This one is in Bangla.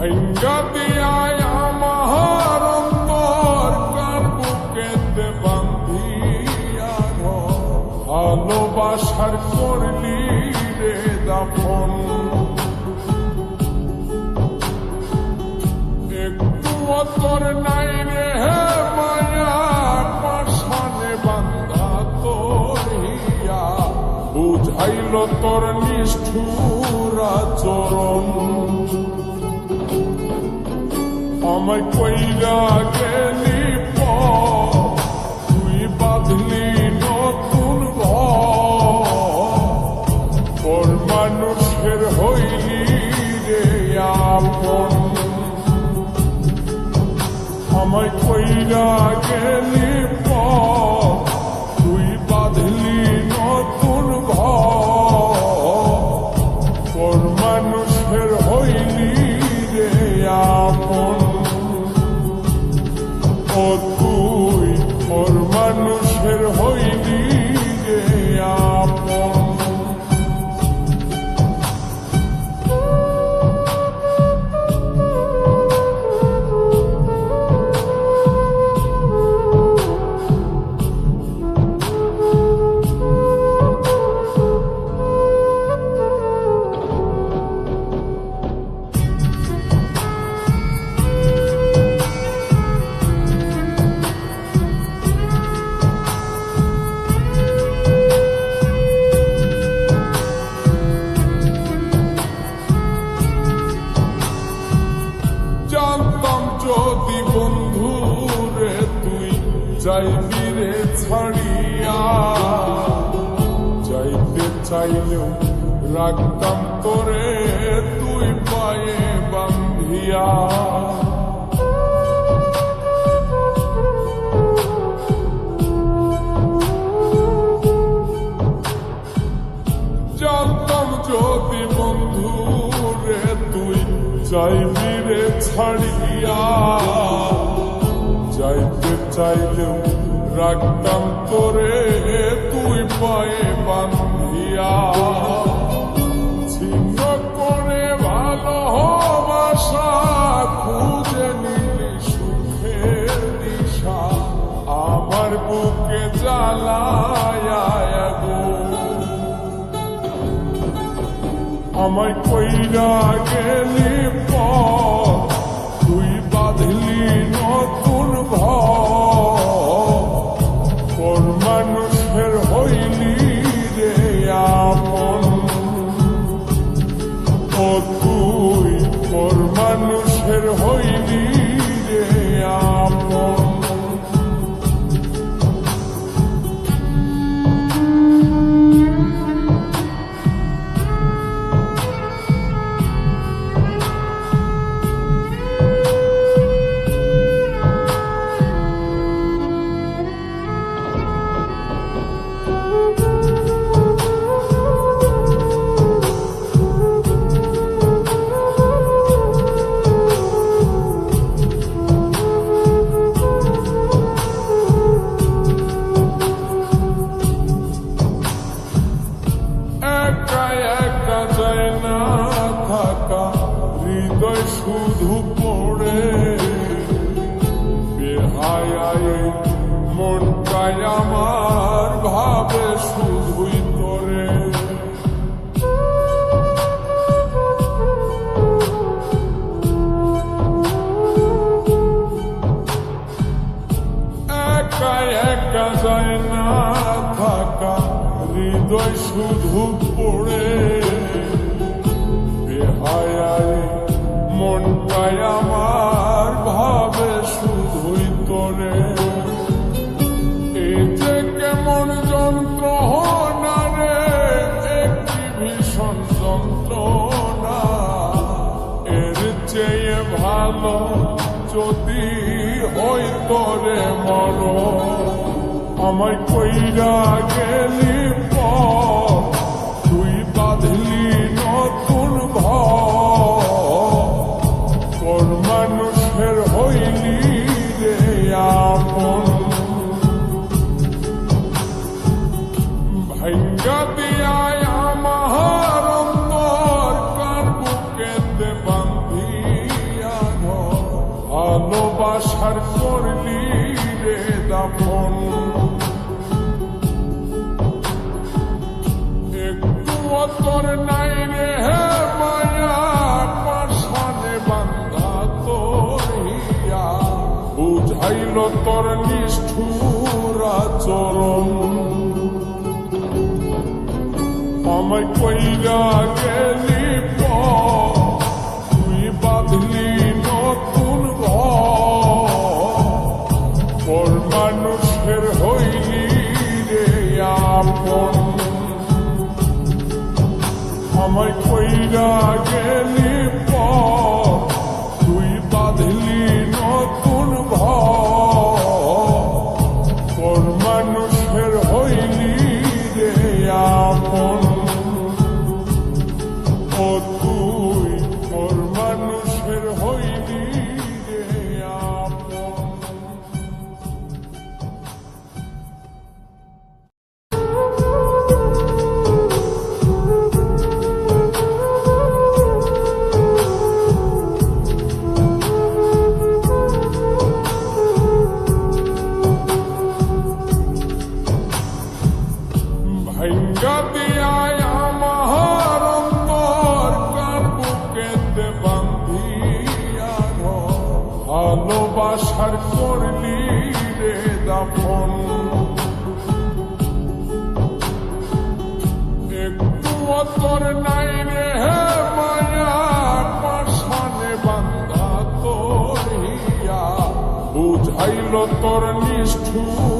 ভাঙ্গা দিয়ায় আমার অন্তর কার বুকেতে বান্ধিয়া ভালোবাসার করলি রে দাফন একটু তোর নাই রে মায়া পাশানে বান্ধা তোর হিয়া বুঝাইল তোর নিষ্ঠুর আচরণ আমায় কইরা গেলি তুই বাঁধলি নতুন ঘর মানুষের হইলি রে আপন আমায় কইরা গেলি তুই বাঁধলি নতুন ঘর মানুষের হইলি রে আপন ও তুই ওর মানুষের হইলি রে আপন যদি বন্ধু রে তুই যাইবি রে ছাড়িয়া যাইতে চাইলেও রাখতাম তোরে তুই পায়ে বান্ধিয়া জানতাম যদি বন্ধু রে তুই যাইবি রে ছাড়িয়া যাইতে চাইলেও রাখতাম তোরে তুই পায়ে বান্ধিয়া ছিন্ন করে ভালোবাসা খুঁজে নিলি সুখের দিশা আমার বুকে জ্বালায়া আমায় কইরা গেলি তুই বাঁধলি নতুন ঘর মানুষের হইলি রে আপন ও তুই ওর মানুষের হইলি রে আপন হৃদয় শুধু পড়ে বেহায় মনটাই আমার ভাবে শুধুই তোরে একা একা যায় না থাকা হৃদয় শুধু পড়ে বেহায় মনটাই আমার ভাবে শুধুই তোরে এই যে কেমন যন্ত্রণা রে একটি ভীষণ যন্ত্রণা এর চেয়ে ভালো যদি হই তোরে মর আমায় কইরা গেলি তুই বাঁধলি নতুন ঘর মানুষের হইলি রে আপন ভাঙ্গা দিয়ায় আমার অন্তর কার বুকেতে বান্ধিয়া আপন একটুও তোর নাই রে হে মায়া পাশানে বান্ধা তোর হিয়া বুঝাইল তোর নিষ্ঠুর আচরণ আমায় কইরা গেলি তুই বাঁধলি নতুন ঘর মানুষের হইলি রে আপন আমায় কইরা গেলি তুই বাঁধলি নতুন ঘর মানুষের হইলি রে আপন ও তুই ওর মানুষের হইলি রে আপন ভাইঙ্গা দিয়ায় আমার অন্তর কার বুকেতে বান্ধিয়া ভালোবাসার করলি রে দাফন একটুও তোর নাই রে হে মায়া পাশানে বান্ধা তোর হিয়া বুঝাইল তোর নিষ্ঠুর